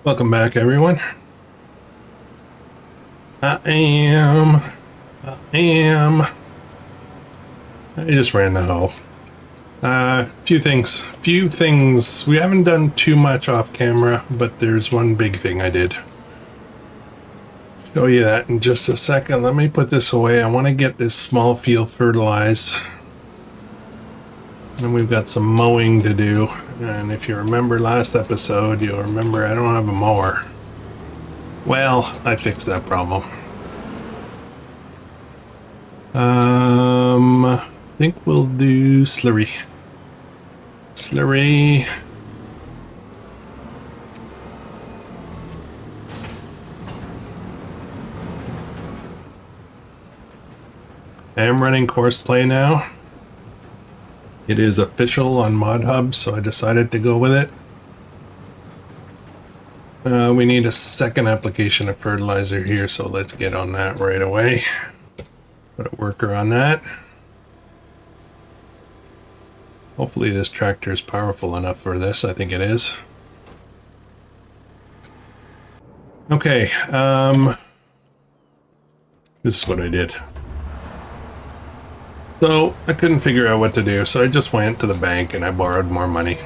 Welcome back, everyone. I am. I just ran the hoe. Few things. We haven't done too much off camera, but there's one big thing I did. Show you that in just a second. Let me put this away. I want to get this small field fertilized. And we've got some mowing to do. And if you remember last episode, you'll remember I don't have a mower. Well, I fixed that problem. I think we'll do slurry. Slurry. I am running Courseplay now. It is official on ModHub, so I decided to go with it. We need a second application of fertilizer here, so let's get on that right away. Put a worker on that. Hopefully this tractor is powerful enough for this. I think it is. Okay, this is what I did. So I couldn't figure out what to do, so I just went to the bank and I borrowed more money.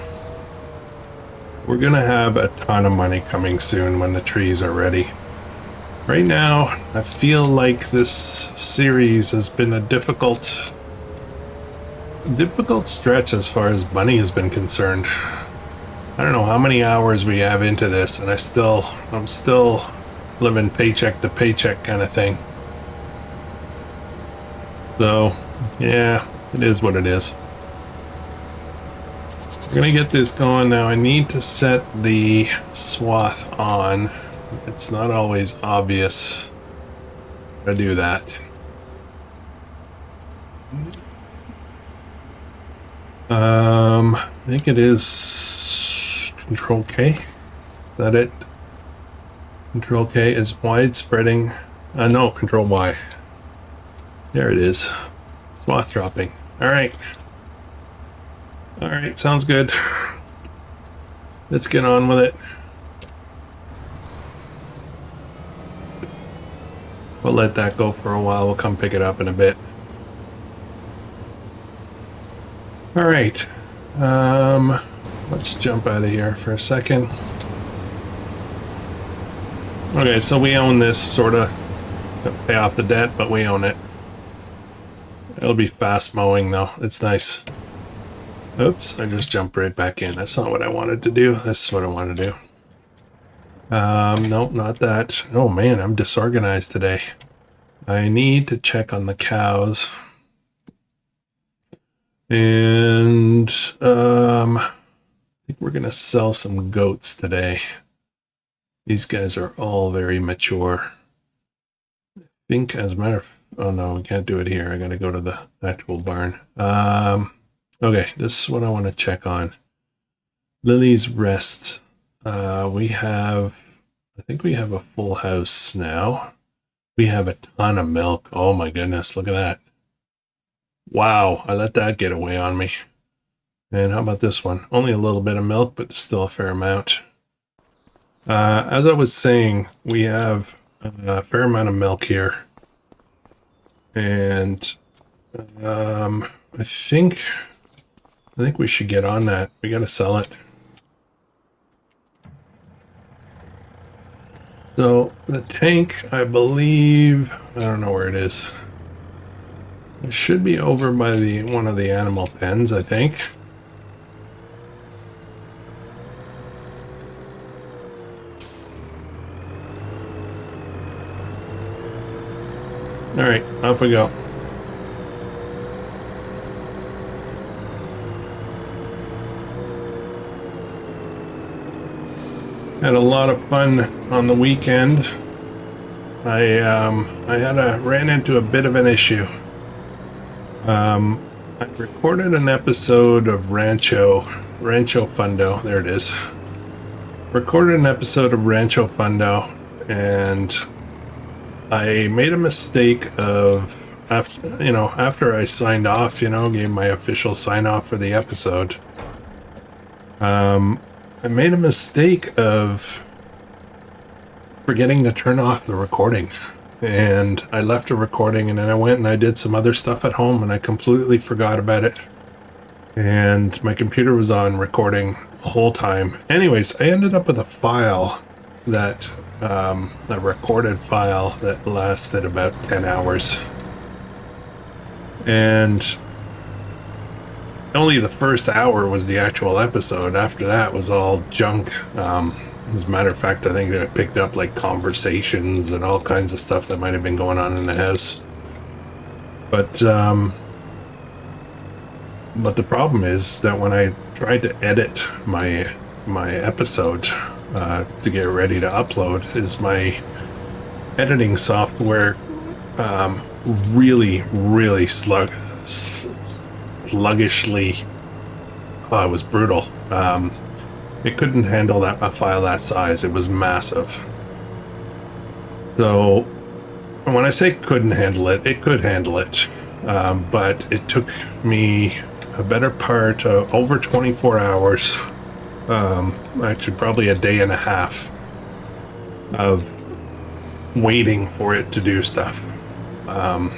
We're gonna have a ton of money coming soon when the trees are ready. Right now, I feel like this series has been a difficult stretch as far as money has been concerned. I don't know how many hours we have into this, and I'm still living paycheck to paycheck kind of thing. So, yeah, it is what it is. We're gonna get this going now. I need to set the swath on. It's not always obvious to do that. I think it is Control K. Is that it? Control K is wide spreading. No, Control Y. There it is. Swath dropping. Alright. Alright, sounds good. Let's get on with it. We'll let that go for a while. We'll come pick it up in a bit. Alright. Let's jump out of here for a second. Okay, so we own this, sorta. Pay off the debt, but we own it. It'll be fast mowing though. It's nice. Oops, I just jumped right back in. That's not what I wanted to do. This is what I want to do. Nope, not that. Oh man, I'm disorganized today. I need to check on the cows. And, I think we're gonna sell some goats today. These guys are all very mature. I think, as a matter of... Oh no, we can't do it here. I gotta go to the actual barn. Okay, this is what I want to check on. Lily's Rest. We have... I think we have a full house now. We have a ton of milk. Oh my goodness, look at that. Wow, I let that get away on me. And how about this one? Only a little bit of milk, but still a fair amount. As I was saying, we have a fair amount of milk here. And I think we should get on that. We gotta sell it. So the tank, I believe, I don't know where it is. It should be over by one of the animal pens, I think. All right, off we go. Had a lot of fun on the weekend. I ran into a bit of an issue. I recorded an episode of Rancho Fundo. There it is. Recorded an episode of Rancho Fundo, and I made a mistake of after I signed off, gave my official sign off for the episode. I made a mistake of forgetting to turn off the recording. And I left a recording, and then I went and I did some other stuff at home, and I completely forgot about it. And my computer was on recording the whole time. Anyways, I ended up with a file that, a recorded file that lasted about 10 hours. And only the first hour was the actual episode. After that was all junk. As a matter of fact, I think that I picked up like conversations and all kinds of stuff that might have been going on in the house. But the problem is that when I tried to edit my episode to get ready to upload, is my editing software really sluggishly. Oh, it was brutal. It couldn't handle a file that size. It was massive. So when I say couldn't handle it, it could handle it. But it took me a better part of over 24 hours, actually probably a day and a half of waiting for it to do stuff. I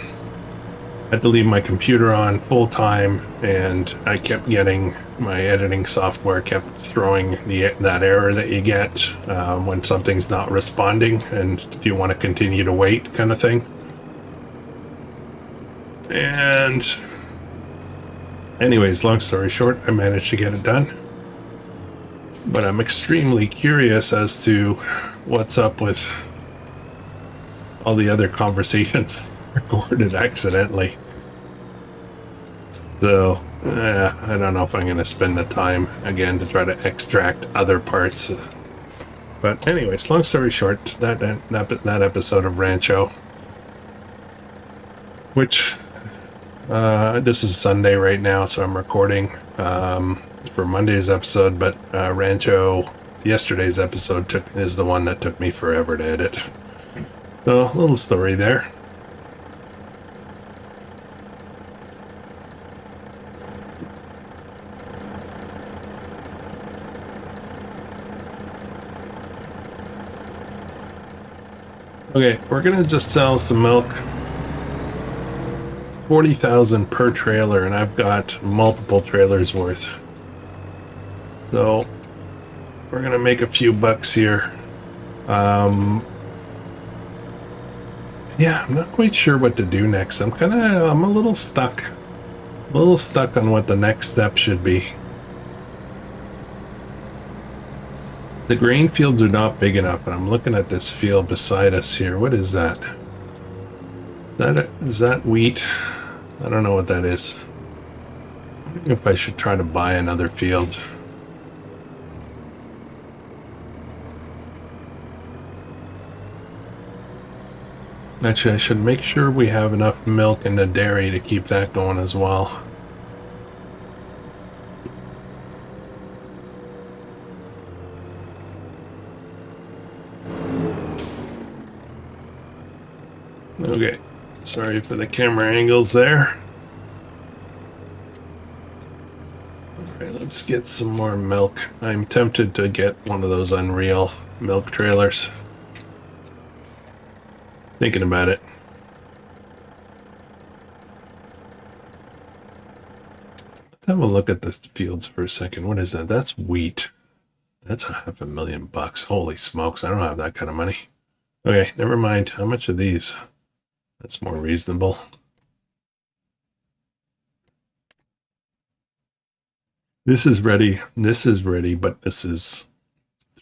had to leave my computer on full time, and I kept getting my editing software kept throwing that error that you get when something's not responding, and do you want to continue to wait kind of thing. And anyways, long story short, I managed to get it done. But I'm extremely curious as to what's up with all the other conversations recorded accidentally. So, I don't know if I'm going to spend the time again to try to extract other parts. But anyways, long story short, that episode of Rancho, which this is Sunday right now, so I'm recording for Monday's episode, but Rancho, yesterday's episode, is the one that took me forever to edit. So, a little story there. Okay, we're gonna just sell some milk. It's 40,000 per trailer, and I've got multiple trailers worth. So we're gonna make a few bucks here. Yeah, I'm not quite sure what to do next. I'm a little stuck. On what the next step should be. The grain fields are not big enough, and I'm looking at this field beside us here. What is that? Is that wheat? I don't know what that is. I wonder if I should try to buy another field. Actually, I should make sure we have enough milk in the dairy to keep that going as well. Okay, sorry for the camera angles there. Alright, let's get some more milk. I'm tempted to get one of those Unreal milk trailers. Thinking about it. Let's have a look at the fields for a second. What is that? That's wheat. That's $500,000. Holy smokes, I don't have that kind of money. Okay, never mind. How much are these? That's more reasonable. This is ready, but this is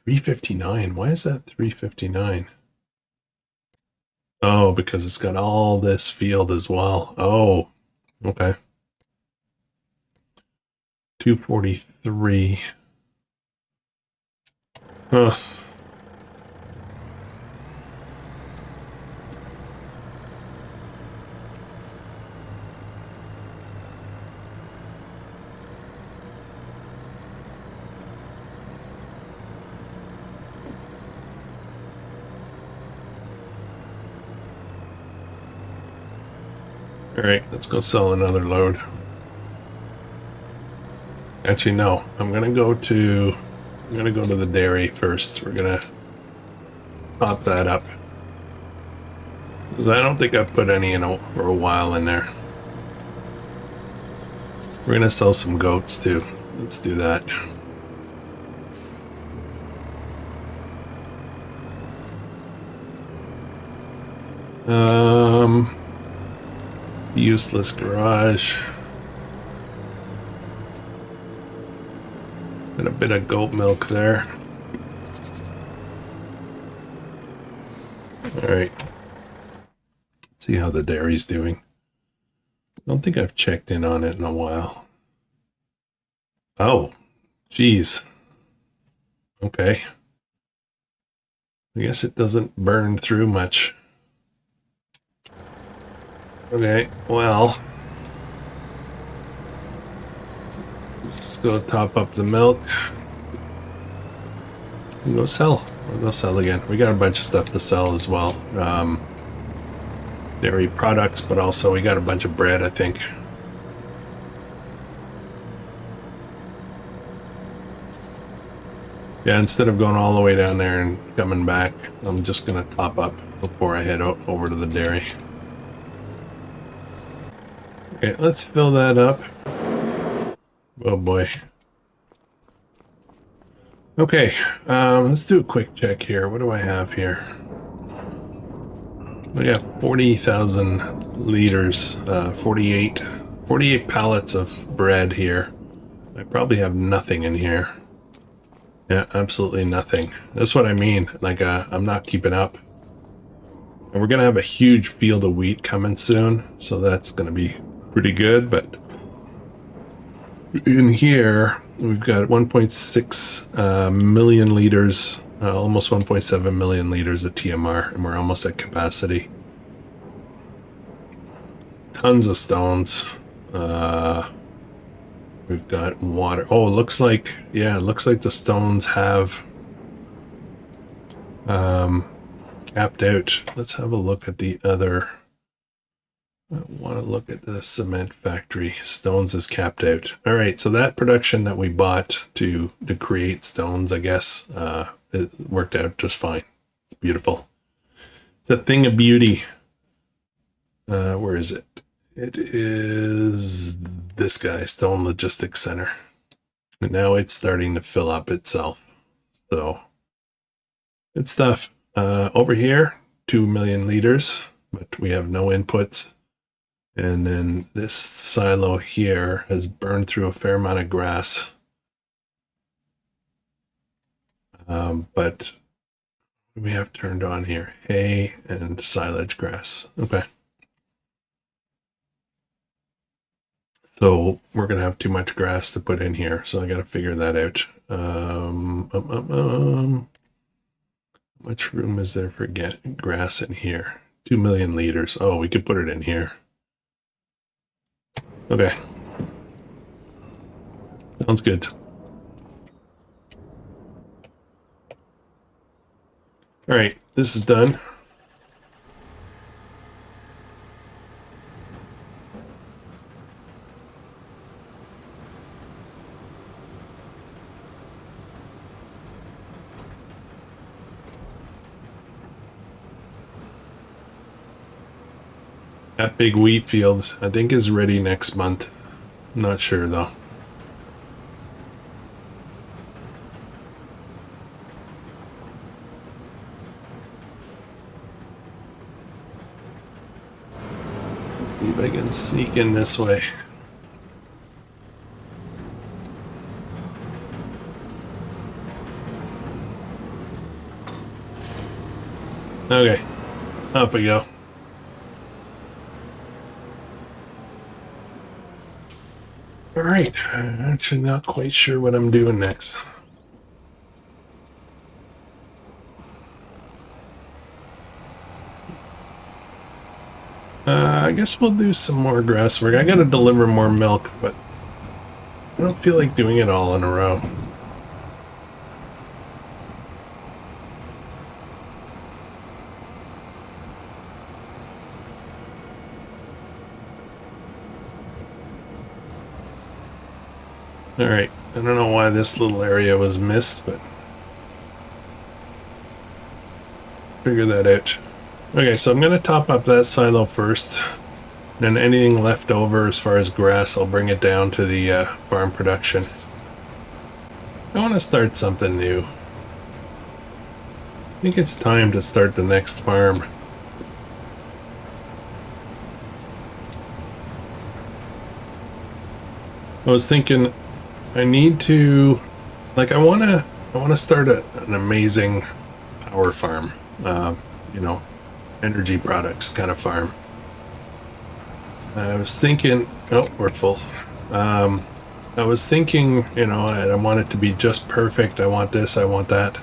$359. Why is that $359? Oh, because it's got all this field as well. Oh, okay. $243. Huh. All right, let's go sell another load. Actually, no. I'm gonna go to the dairy first. We're gonna top that up. Because I don't think I've put any in for a while in there. We're gonna sell some goats too. Let's do that. Useless garage. Got a bit of goat milk there. Alright. See how the dairy's doing. I don't think I've checked in on it in a while. Oh, geez. Okay. I guess it doesn't burn through much. Okay, well. Let's go top up the milk. And go sell. We'll go sell again. We got a bunch of stuff to sell as well. Dairy products, but also we got a bunch of bread, I think. Yeah, instead of going all the way down there and coming back, I'm just going to top up before I head over to the dairy. Okay, let's fill that up. Oh boy. Okay, let's do a quick check here. What do I have here? We got 40,000 liters, 48 pallets of bread here. I probably have nothing in here. Yeah, absolutely nothing. That's what I mean. Like, I'm not keeping up. And we're going to have a huge field of wheat coming soon, so that's going to be pretty good, but in here, we've got 1.6 million liters, almost 1.7 million liters of TMR, and we're almost at capacity. Tons of stones. We've got water. Oh, it looks like, yeah, it looks like the stones have capped out. Let's have a look at the other. I want to look at the cement factory. Stones is capped out. All right, so that production that we bought to create stones, I guess, it worked out just fine. It's beautiful. It's a thing of beauty. Where is it? It is this guy, Stone Logistics Center. And now it's starting to fill up itself. So, good stuff. Over here, 2 million liters, but we have no inputs. And then this silo here has burned through a fair amount of grass. But we have turned on here hay and silage grass. Okay. So we're going to have too much grass to put in here. So I got to figure that out. How much room is there for grass in here? 2 million liters. Oh, we could put it in here. Okay. Sounds good. All right, this is done. That big wheat field, I think, is ready next month. I'm not sure, though. See if I can sneak in this way. Okay, up we go. All right, I'm actually not quite sure what I'm doing next. I guess we'll do some more grass work. I gotta deliver more milk, but I don't feel like doing it all in a row. All right, I don't know why this little area was missed, but figure that out. Okay, so I'm going to top up that silo first. Then anything left over as far as grass, I'll bring it down to the farm production. I want to start something new. I think it's time to start the next farm. I was thinking I need to, like, I want to start an amazing power farm, you know, energy products kind of farm. I was thinking, oh, we're full. I was thinking, you know, I want it to be just perfect. I want this, I want that.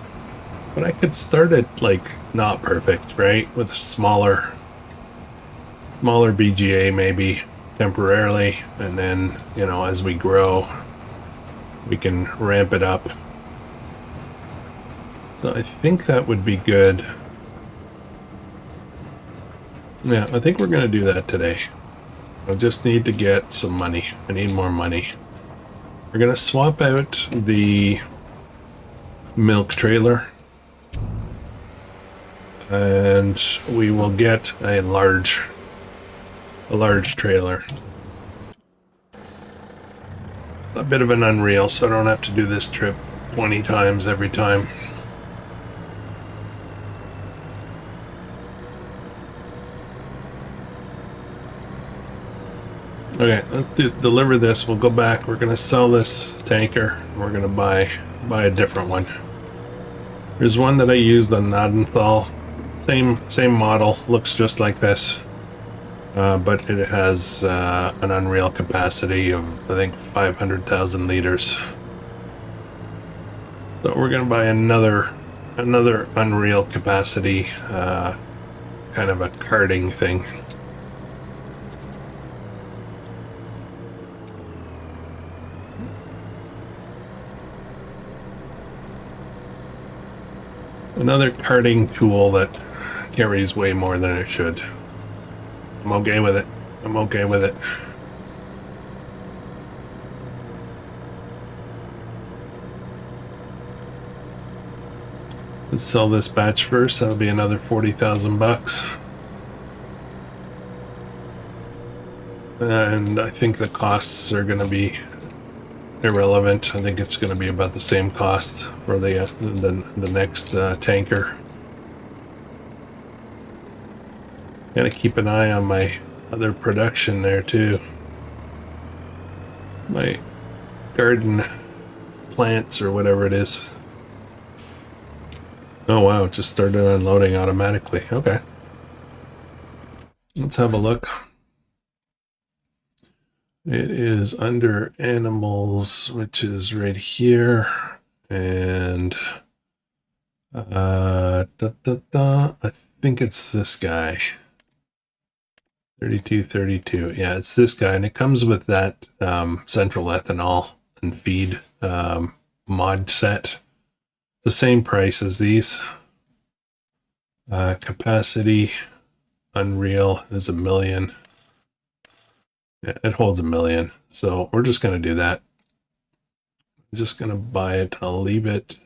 But I could start it, like, not perfect, right? With smaller BGA maybe temporarily. And then, you know, as we grow, we can ramp it up. So I think that would be good. Yeah, I think we're going to do that today. I just need to get some money. I need more money. We're going to swap out the milk trailer. And we will get a large trailer. A bit of an unreal, so I don't have to do this trip 20 times every time. Okay, let's deliver this. We'll go back. We're gonna sell this tanker. We're gonna buy a different one. There's one that I used on Nadenthal. Same model. Looks just like this, but it has an unreal capacity of I think 500,000 liters. So we're gonna buy another unreal capacity, kind of a karting thing. Another karting tool that carries way more than it should. I'm okay with it. I'm okay with it. Let's sell this batch first. That'll be another 40,000 bucks. And I think the costs are going to be irrelevant. I think it's going to be about the same cost for the next tanker. Gotta keep an eye on my other production there too. My garden plants or whatever it is. Oh wow, it just started unloading automatically. Okay. Let's have a look. It is under animals, which is right here, and I think it's this guy. 3232. Yeah, it's this guy, and it comes with that central ethanol and feed mod set. The same price as these. Capacity unreal is 1 million. Yeah, it holds 1 million, so we're just going to do that. I'm just going to buy it. I'll leave it,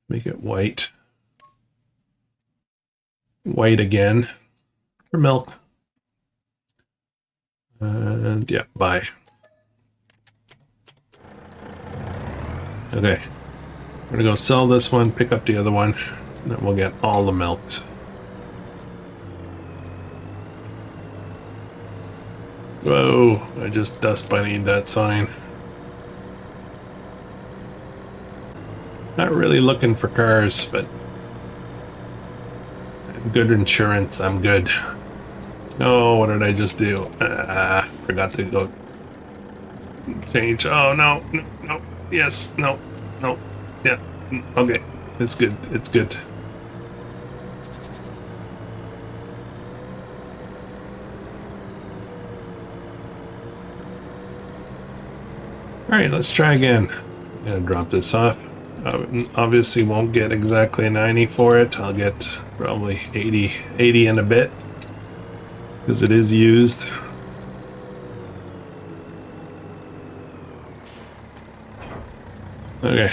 make it white. White again for milk. And yeah, buy. Okay, we're going to go sell this one, pick up the other one, and then we'll get all the milks. Whoa, I just dust bunnied that sign. Not really looking for cars, but good insurance, I'm good. Oh, what did I just do? Forgot to go change. Oh, no, no, no, yes, no, no, yeah, okay, it's good, it's good. Alright, let's try again. I'm gonna drop this off. Obviously won't get exactly 90 for it. I'll get probably 80 and a bit, because it is used. Okay.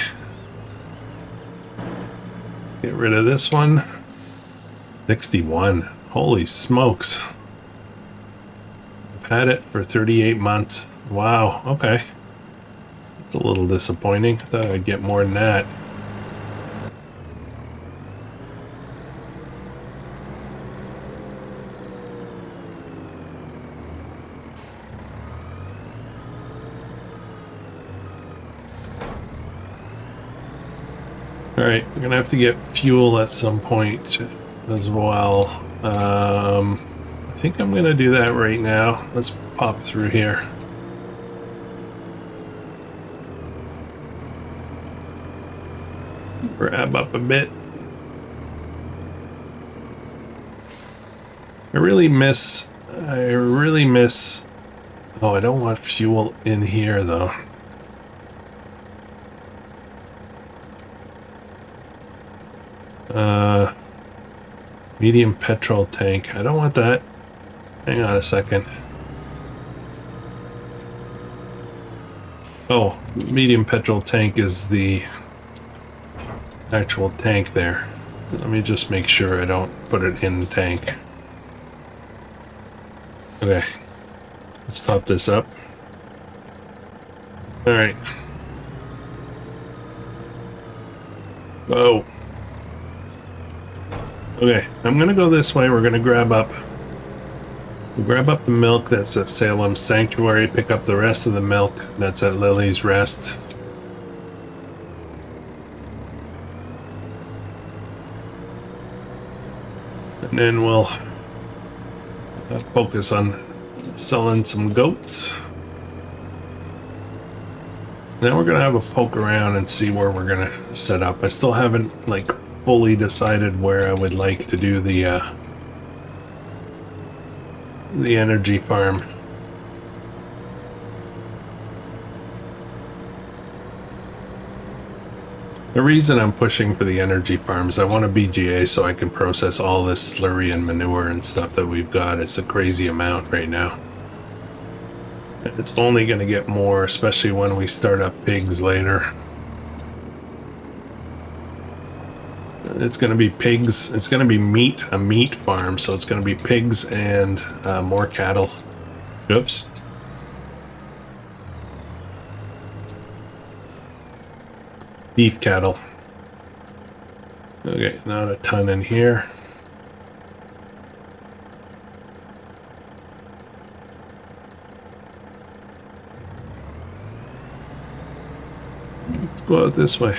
Get rid of this one. 61. Holy smokes. I've had it for 38 months. Wow, okay. It's a little disappointing. I thought I'd get more than that. Alright, we're gonna have to get fuel at some point as well. I think I'm gonna do that right now. Let's pop through here. Grab up a bit. I really miss... Oh, I don't want fuel in here though. Medium petrol tank. I don't want that. Hang on a second. Oh, medium petrol tank is the actual tank there. Let me just make sure I don't put it in the tank. Okay. Let's top this up. Alright. Oh. Okay, I'm gonna go this way. We're gonna grab up the milk that's at Salem Sanctuary, pick up the rest of the milk that's at Lily's Rest. And then we'll focus on selling some goats. Then we're gonna have a poke around and see where we're gonna set up. I still haven't like fully decided where I would like to do the energy farm. The reason I'm pushing for the energy farm is I want a BGA so I can process all this slurry and manure and stuff that we've got. It's a crazy amount right now. And it's only going to get more, especially when we start up pigs later. It's going to be pigs. It's going to be meat, a meat farm. So it's going to be pigs and more cattle. Oops. Beef cattle. Okay, not a ton in here. Let's go out this way.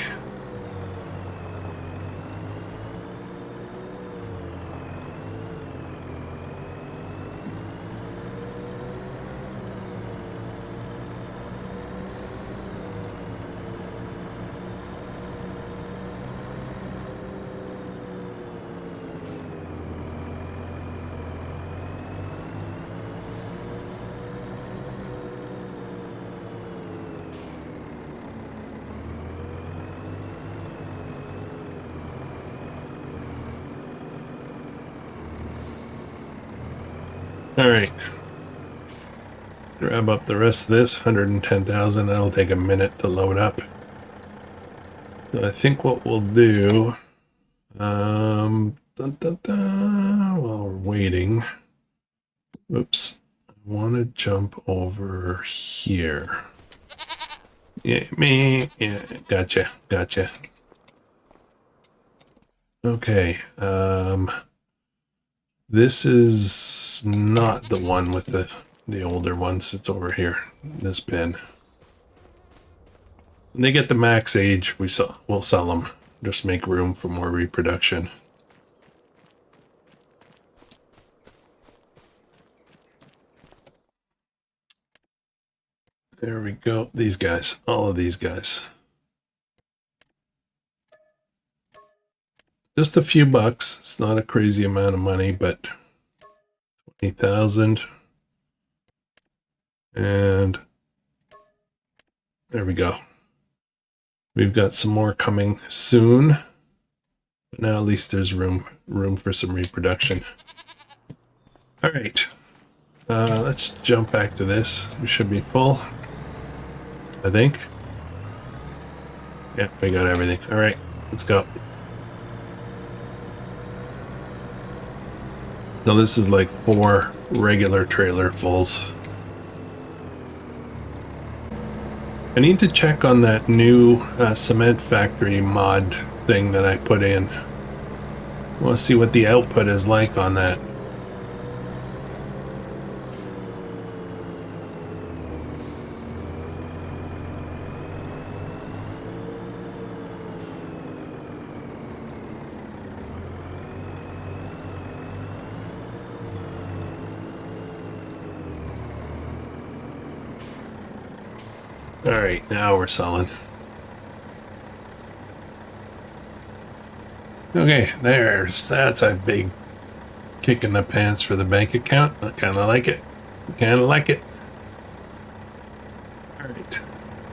All right. Grab up the rest of this, 110,000. That'll take a minute to load up. So I think what we'll do, while we're waiting, oops, I want to jump over here. Yeah, gotcha. Okay, this is not the one with the older ones. It's over here, this bin. When they get the max age, we'll sell them. Just make room for more reproduction. There we go. These guys, all of these guys. Just a few bucks. It's not a crazy amount of money, but 20,000. And there we go. We've got some more coming soon. But now at least there's room for some reproduction. All right. Let's jump back to this. We should be full, I think. Yeah, we got everything. All right, let's go. So this is like 4 regular trailer fulls. I need to check on that new cement factory mod thing that I put in. I want to see what the output is like on that. All right, now we're selling. Okay, that's a big kick in the pants for the bank account. I kind of like it. Kind of like it. All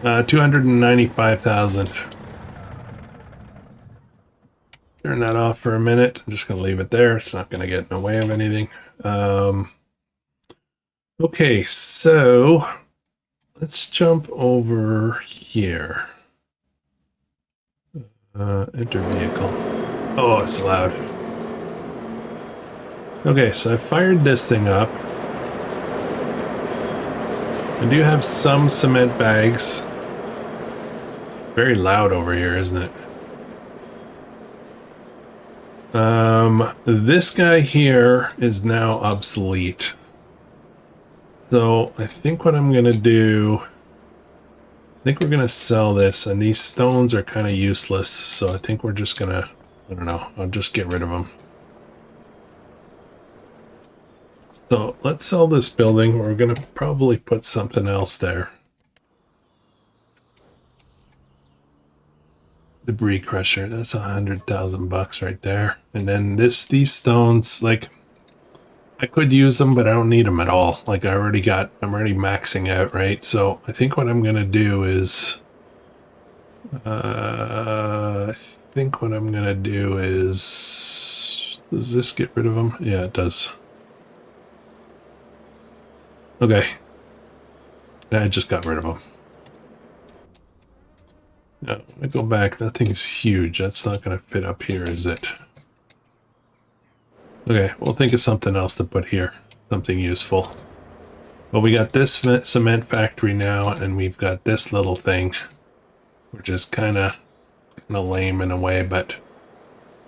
right, 295,000. Turn that off for a minute. I'm just going to leave it there. It's not going to get in the way of anything. Okay, so let's jump over here. Enter vehicle. Oh, it's loud. Okay, so I fired this thing up. I do have some cement bags. It's very loud over here, isn't it? This guy here is now obsolete. So I think what I'm going to do, I think we're going to sell this, and these stones are kind of useless. So I think we're just going to, I don't know, I'll just get rid of them. So let's sell this building. We're going to probably put something else there. Debris crusher, that's $100,000 right there. And then these stones, like, I could use them, but I don't need them at all. Like, I'm already maxing out, right? So I think what I'm gonna do is, does this get rid of them? Yeah, it does. Okay. I just got rid of them. Now, I go back. That thing's huge. That's not gonna fit up here, is it? Okay, we'll think of something else to put here. Something useful. Well, we got this cement factory now, and we've got this little thing, which is kind of lame in a way, but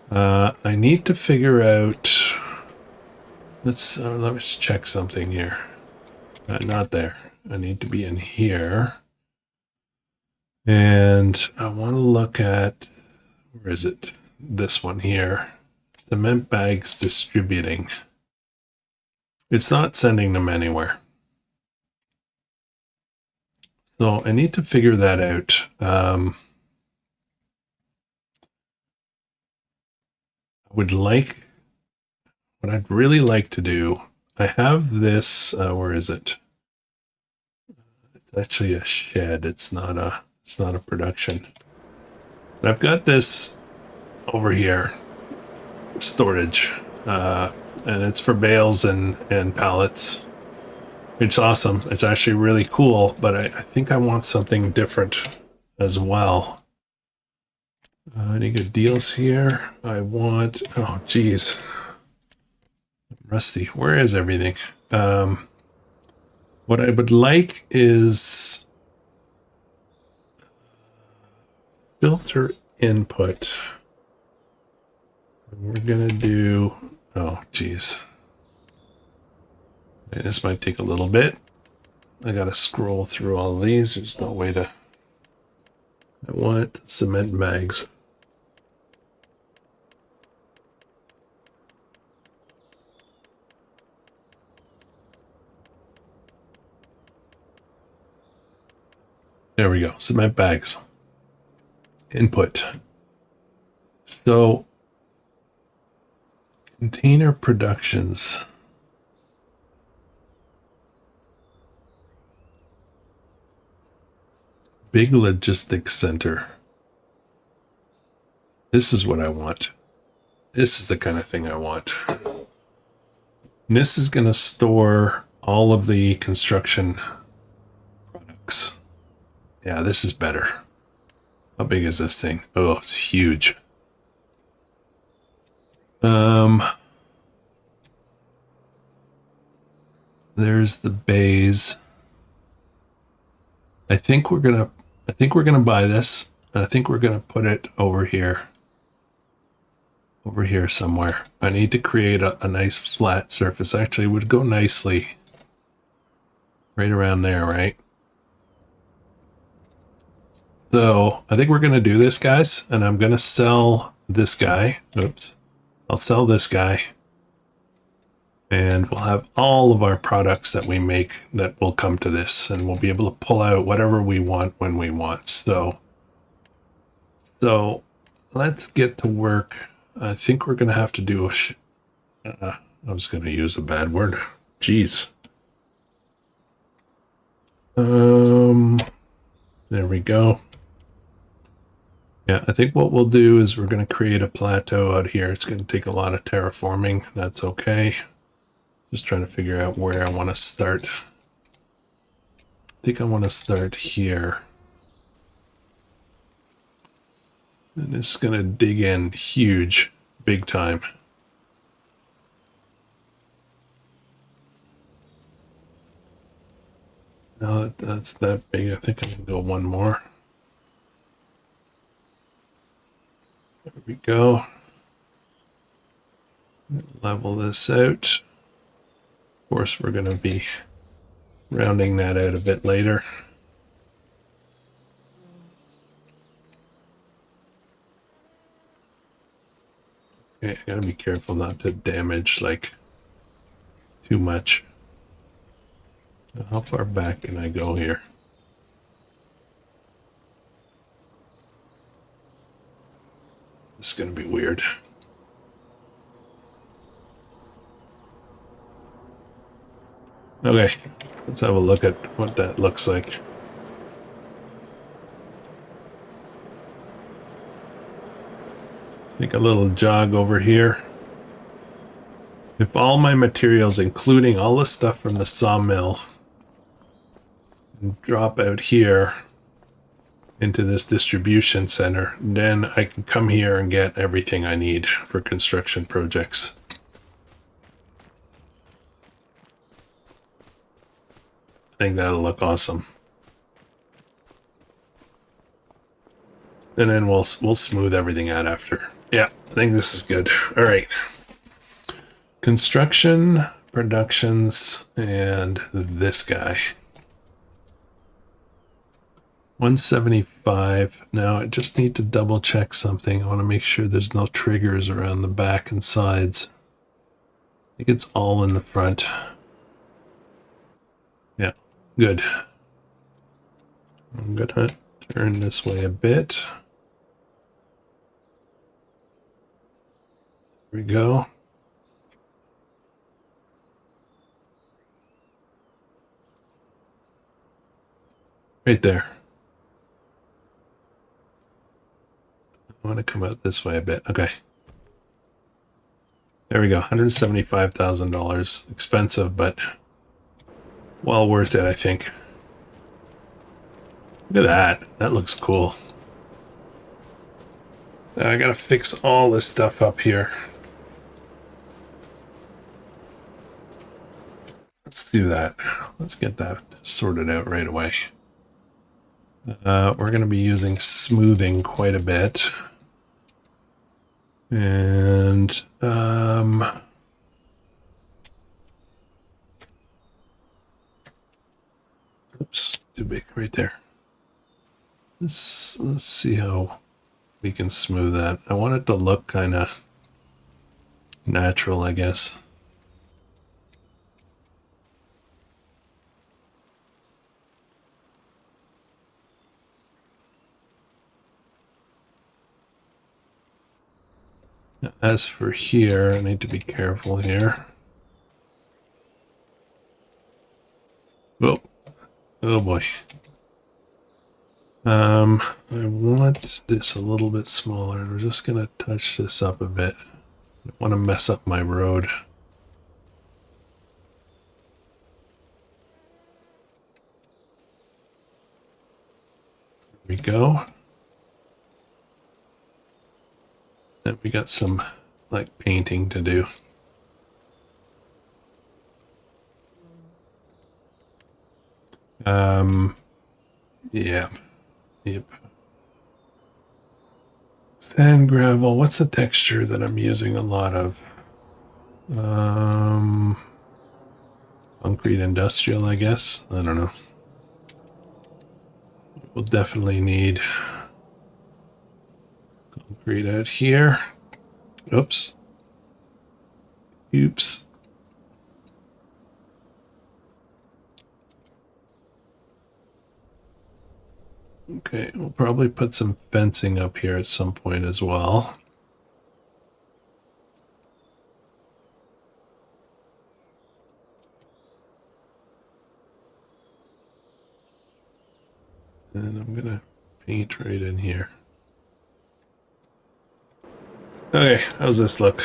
I need to figure out... let's check something here. Not there. I need to be in here. And I want to look at... Where is it? This one here. Cement bags distributing. It's not sending them anywhere. So I need to figure that out. What I'd really like to do, I have this, where is it? It's actually a shed. It's not a production. I've got this over here. Storage, and it's for bales and pallets. It's awesome. It's actually really cool, but I think I want something different as well. Any good deals here? I want, oh geez, rusty. Where is everything? What I would like is filter input. We're gonna do, oh geez, this might take a little bit. I gotta scroll through all these. There's no way to... I want cement bags. There we go, cement bags. Input. So container productions. Big logistics center. This is what I want. This is the kind of thing I want. And this is going to store all of the construction products. Yeah, this is better. How big is this thing? Oh, it's huge. there's the bays. I think we're gonna buy this, and I think we're gonna put it over here. Over here somewhere. I need to create a nice flat surface. Actually, it would go nicely right around there, right? So I think we're going to do this, guys, and I'm going to sell this guy. Oops. I'll sell this guy. And we'll have all of our products that we make that will come to this, and we'll be able to pull out whatever we want when we want. So let's get to work. I think we're going to have to do I was going to use a bad word. Jeez. There we go. Yeah, I think what we'll do is we're going to create a plateau out here. It's going to take a lot of terraforming. That's okay. Just trying to figure out where I want to start. I think I want to start here. And it's going to dig in huge, big time. Now that's that big, I think I can go one more. There we go. Level this out. Of course, we're going to be rounding that out a bit later. Okay, I gotta be careful not to damage like too much. How far back can I go here? This is gonna be weird. Okay, let's have a look at what that looks like. Make a little jog over here. If all my materials, including all the stuff from the sawmill, drop out here into this distribution center, then I can come here and get everything I need for construction projects. I think that'll look awesome. And then we'll smooth everything out after. Yeah, I think this is good. All right. Construction, productions, and this guy. 175. Now I just need to double check something. I want to make sure there's no triggers around the back and sides. I think it's all in the front. Yeah, good. I'm gonna turn this way a bit. There we go. Right there. I want to come out this way a bit. Okay. There we go. $175,000. Expensive, but well worth it, I think. Look at that. That looks cool. Now I gotta fix all this stuff up here. Let's do that. Let's get that sorted out right away. We're going to be using smoothing quite a bit. And oops, too big right there. Let's see how we can smooth that. I want it to look kind of natural, I guess. As for here, I need to be careful here. Oh, oh boy. I want this a little bit smaller. We're just gonna touch this up a bit. I don't want to mess up my road. There we go. Then we got some like painting to do. Yeah. Yep. Sand gravel. What's the texture that I'm using a lot of? Concrete industrial, I guess. I don't know. We'll definitely need concrete out here. Oops. Oops. Okay, we'll probably put some fencing up here at some point as well. And I'm gonna paint right in here. Okay, how's this look?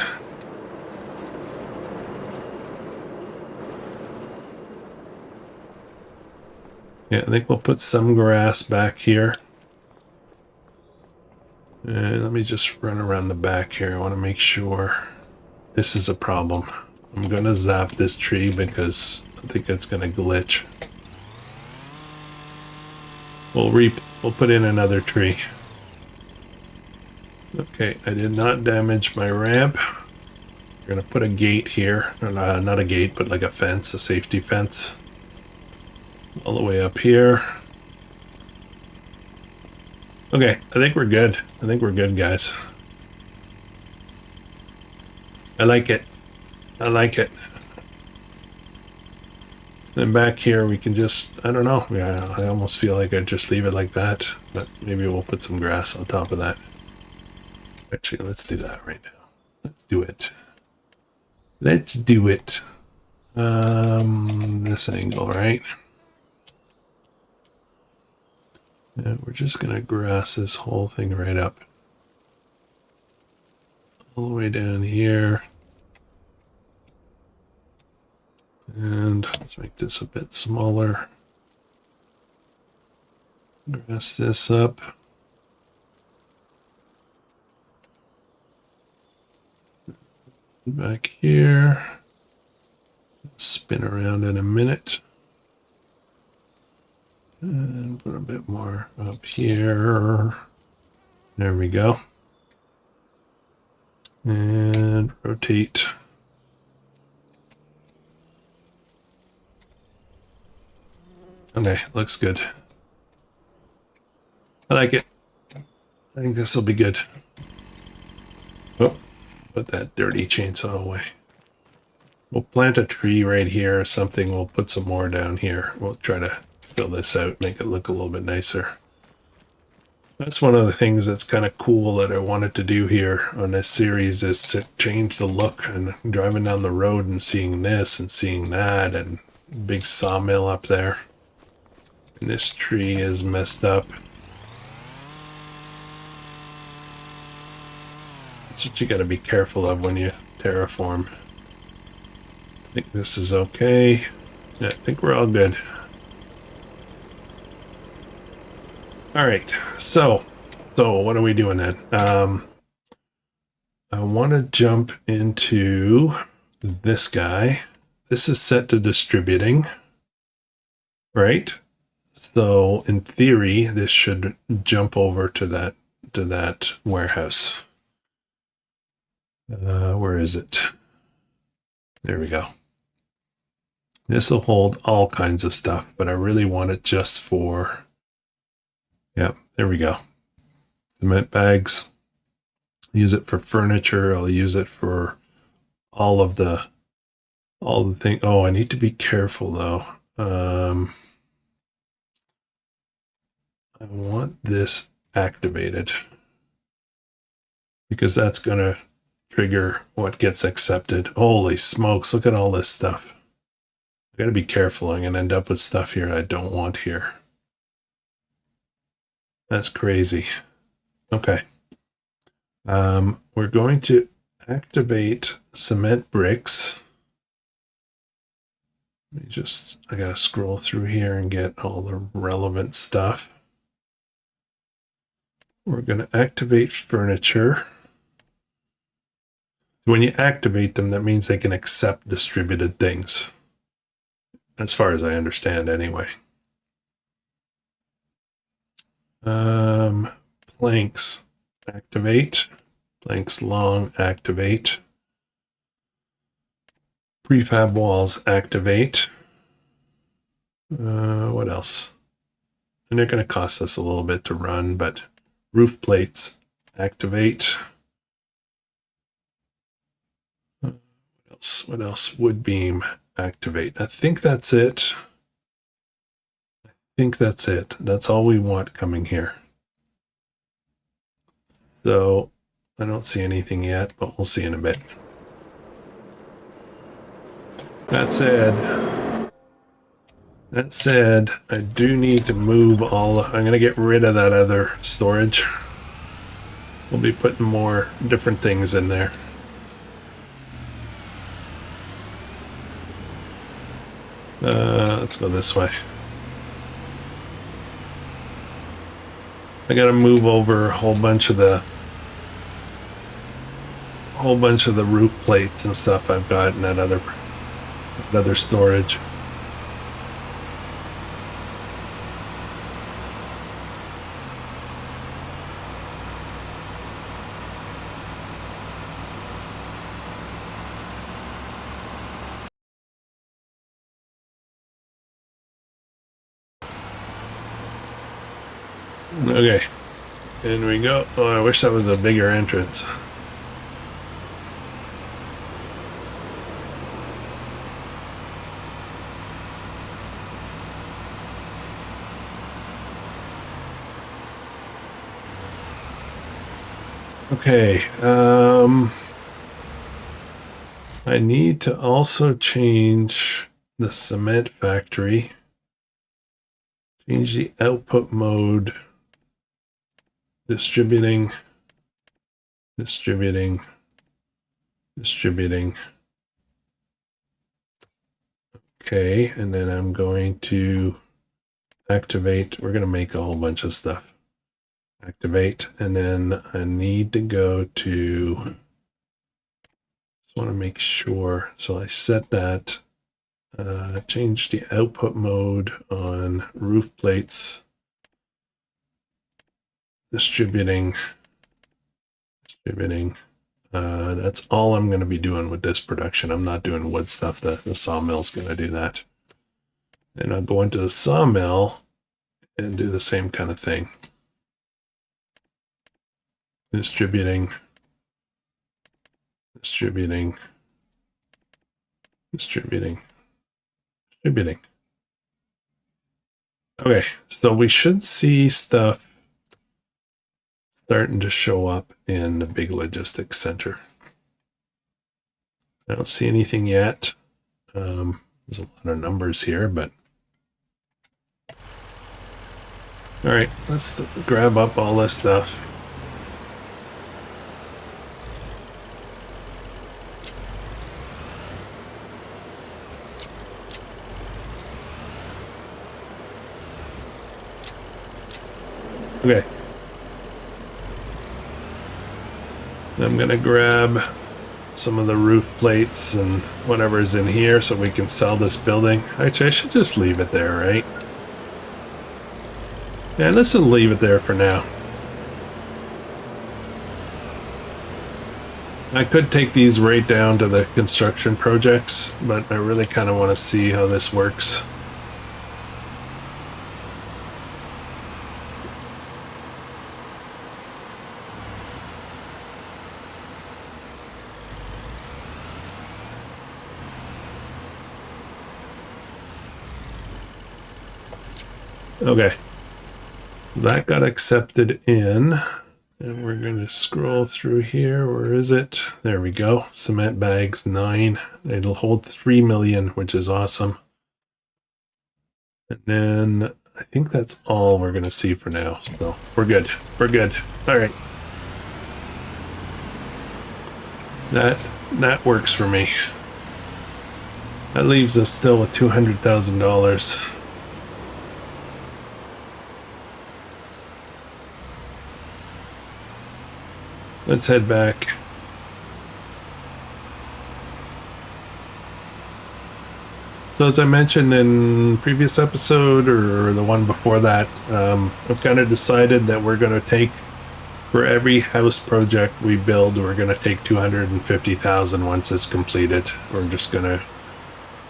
Yeah, I think we'll put some grass back here. And let me just run around the back here. I want to make sure this is a problem. I'm gonna zap this tree because I think it's gonna glitch. We'll put in another tree. Okay, I did not damage my ramp. We're gonna put a gate here. Not a gate, but like a fence, a safety fence. All the way up here. Okay, I think we're good. I think we're good, guys. I like it. I like it. Then back here we can just, I don't know. Yeah, I almost feel like I'd just leave it like that. But maybe we'll put some grass on top of that. Actually, let's do that right now. Let's do it. Let's do it. This angle, right? And we're just gonna grass this whole thing right up. All the way down here. And let's make this a bit smaller. Grass this up. Back here. Spin around in a minute. And put a bit more up here. There we go. And rotate. Okay, looks good. I like it. I think this will be good. Oh, put that dirty chainsaw away. We'll plant a tree right here or something. We'll put some more down here. We'll try to fill this out, make it look a little bit nicer. That's one of the things that's kind of cool that I wanted to do here on this series, is to change the look. And driving down the road and seeing this and seeing that, and big sawmill up there. And this tree is messed up. That's what you got to be careful of when you terraform. I think this is okay. Yeah, I think we're all good. All right, so what are we doing then? I want to jump into this guy. This is set to distributing, right? So in theory, this should jump over to that warehouse. Where is it? There we go. This will hold all kinds of stuff, but I really want it just for, yeah, there we go. Cement bags. Use it for furniture. I'll use it for all the thing. Oh, I need to be careful though. I want this activated because that's gonna trigger what gets accepted. Holy smokes, look at all this stuff. I gotta be careful. I'm gonna end up with stuff here I don't want here. That's crazy. Okay. We're going to activate cement bricks. I gotta scroll through here and get all the relevant stuff. We're gonna activate furniture. When you activate them, that means they can accept distributed things. As far as I understand, anyway. Planks activate. Planks long activate. Prefab walls activate. What else? And they're going to cost us a little bit to run, but roof plates activate. What else? Wood beam activate. I think that's it. That's all we want coming here. So I don't see anything yet, but we'll see in a bit. That said, I do need to move I'm going to get rid of that other storage. We'll be putting more different things in there. Let's go this way. I got to move over a whole bunch of the roof plates and stuff I've got in that other storage. Okay, in we go. Oh, I wish that was a bigger entrance. Okay, I need to also change the cement factory. Change the output mode. Distributing. Okay, and then I'm going to activate. We're going to make a whole bunch of stuff. Activate, and then I need to go to, just want to make sure. So I set that, change the output mode on roof plates. Distributing. That's all I'm going to be doing with this production. I'm not doing wood stuff. The sawmill's going to do that. And I'll go into the sawmill and do the same kind of thing. Distributing. Okay, so we should see stuff starting to show up in the big logistics center. I don't see anything yet. There's a lot of numbers here, but all right, let's grab up all this stuff. Okay. I'm gonna grab some of the roof plates and whatever's in here so we can sell this building. Actually, I should just leave it there, right? Yeah, let's just leave it there for now. I could take these right down to the construction projects, but I really kind of want to see how this works. Okay, so that got accepted in, and we're going to scroll through here. Where is it? There we go. Cement bags 9. It'll hold 3 million, which is awesome. And then I think that's all we're going to see for now. So we're good. We're good. All right. That works for me. That leaves us still with $200,000. Let's head back. Let's So as I mentioned in previous episode or the one before that, I've kind of decided that we're going to take, for every house project we build, we're going to take 250,000 once it's completed. We're just going to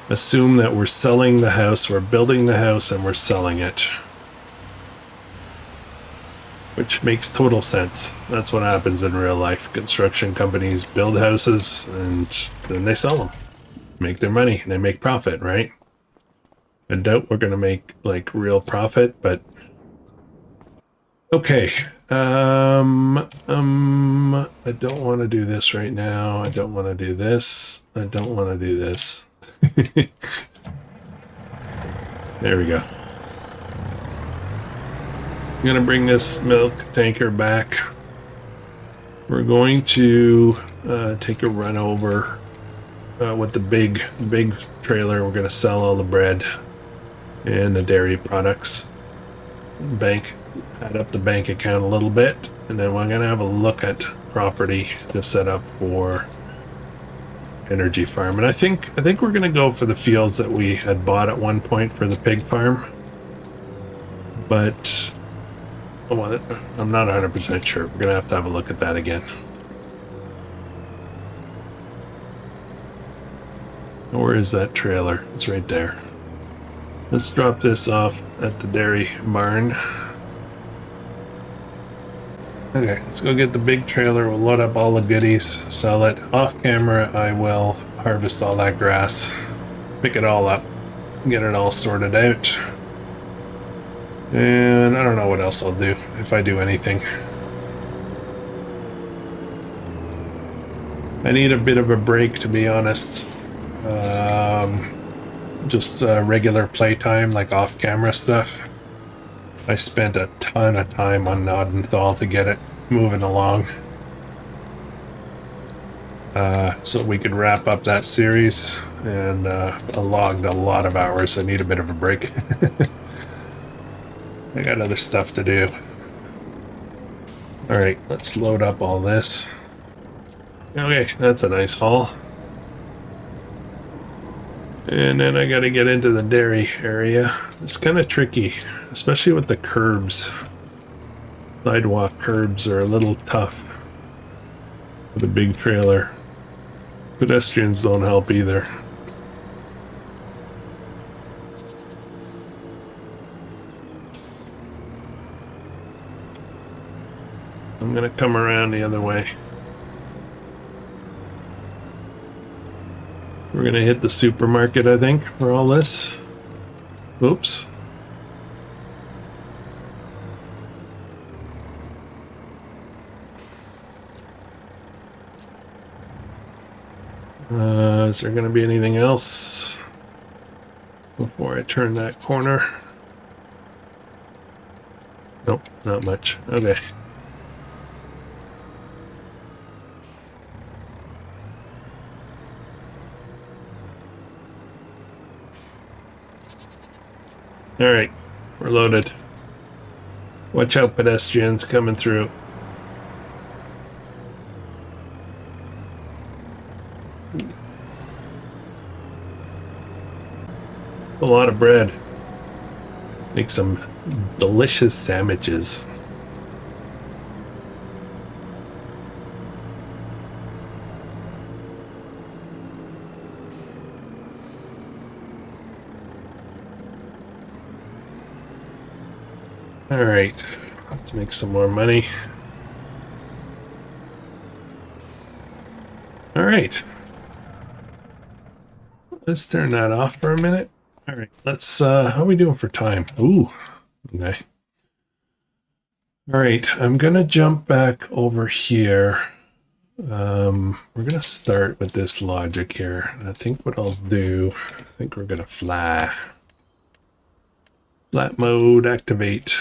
assume that we're selling the house, we're building the house, and we're selling it. Which makes total sense. That's what happens in real life. Construction companies build houses and then they sell them. Make their money. They make profit, right? I doubt we're going to make like real profit, but okay. I don't want to do this right now. I don't want to do this. I don't want to do this. There we go. I'm going to bring this milk tanker back. We're going to take a run over with the big trailer. We're going to sell all the bread and the dairy products. Add up the bank account a little bit, and then we're going to have a look at property to set up for energy farm. And I think we're going to go for the fields that we had bought at one point for the pig farm, but I'm not 100% sure. We're going to have a look at that again. Where is that trailer? It's right there. Let's drop this off at the dairy barn. Okay, let's go get the big trailer. We'll load up all the goodies, sell it. Off camera, I will harvest all that grass, pick it all up, get it all sorted out. And I don't know what else I'll do, if I do anything. I need a bit of a break, to be honest. Just regular playtime, like off-camera stuff. I spent a ton of time on Nod to get it moving along. So we could wrap up that series, and I logged a lot of hours. I need a bit of a break. I got other stuff to do. Alright, let's load up all this. Okay, that's a nice haul. And then I gotta get into the dairy area. It's kind of tricky, especially with the curbs. Sidewalk curbs are a little tough with a big trailer. Pedestrians don't help either. I'm gonna come around the other way. We're gonna hit the supermarket, I think, for all this. Oops. Is there gonna be anything else before I turn that corner? Nope, not much. Okay. Alright, we're loaded. Watch out, pedestrians coming through. A lot of bread. Make some delicious sandwiches. All right, let's make some more money. All right, let's turn that off for a minute. All right, let's, how are we doing for time? Ooh, okay. All right, I'm gonna jump back over here. We're gonna start with this logic here. I think what I'll do, I think we're gonna fly. Flat mode, activate.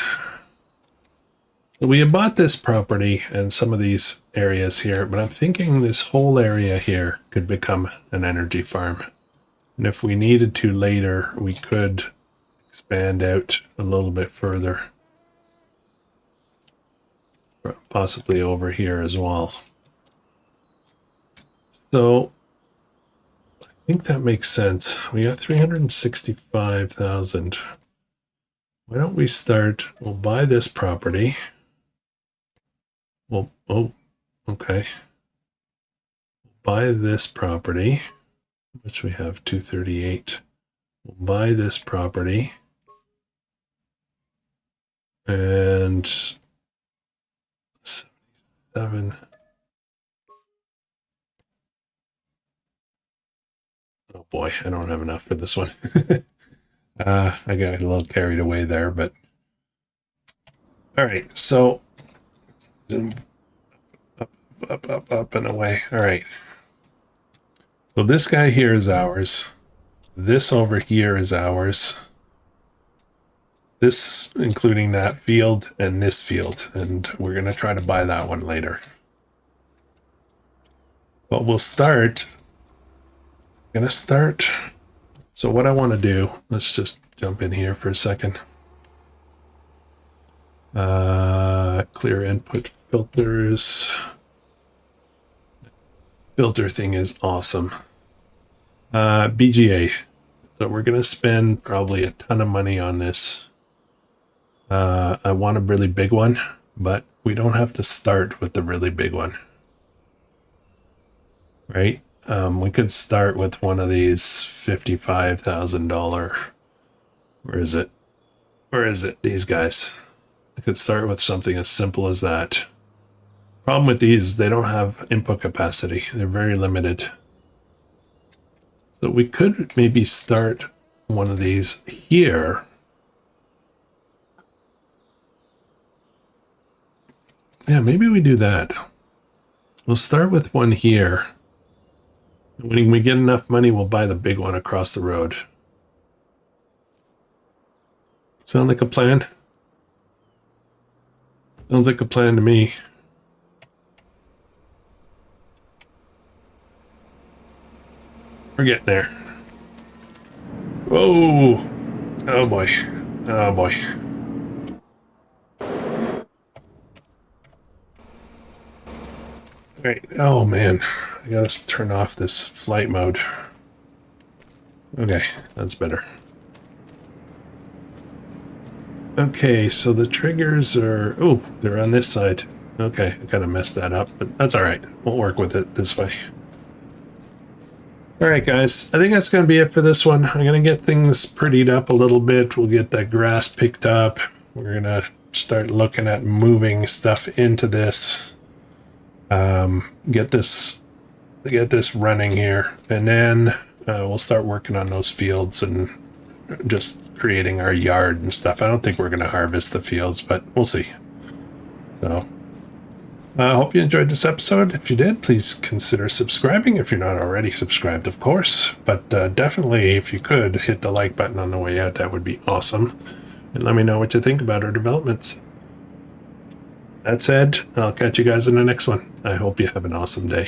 So we had bought this property and some of these areas here, but I'm thinking this whole area here could become an energy farm. And if we needed to later, we could expand out a little bit further. Possibly over here as well. So I think that makes sense. We got 365,000. Why don't we start? We'll buy this property. Well, oh, okay. Buy this property, which we have 238. We'll buy this property. And 77. Oh boy, I don't have enough for this one. I got a little carried away there, but all right. So up and away. All right. So this guy here is ours. This over here is ours. This, including that field and this field, and we're going to try to buy that one later. But we'll start. I'm going to start. So what I want to do, let's just jump in here for a second. Clear input filters. Filter thing is awesome. BGA. So we're going to spend probably a ton of money on this. I want a really big one, but we don't have to start with the really big one. Right? We could start with one of these $55,000. Where is it? Where is it? These guys. I could start with something as simple as that. Problem with these, they don't have input capacity. They're very limited. So we could maybe start one of these here. Yeah, maybe we do that. We'll start with one here. When we get enough money, we'll buy the big one across the road. Sound like a plan? Sounds like a plan to me. We're getting there. Whoa! Oh boy. Oh boy. Right. Oh man, I gotta turn off this flight mode. Okay, that's better. Okay, so the triggers are, oh, they're on this side. Okay, I kind of messed that up, but that's all right. We'll work with it this way. All right, guys, I think that's going to be it for this one. I'm going to get things prettied up a little bit. We'll get that grass picked up. We're going to start looking at moving stuff into this. Get this running here, and then we'll start working on those fields and just creating our yard and stuff. I don't think we're going to harvest the fields, but we'll see. So I hope you enjoyed this episode. If you did, please consider subscribing if you're not already subscribed, of course. But definitely, if you could, hit the like button on the way out. That would be awesome. And let me know what you think about our developments. That said, I'll catch you guys in the next one. I hope you have an awesome day.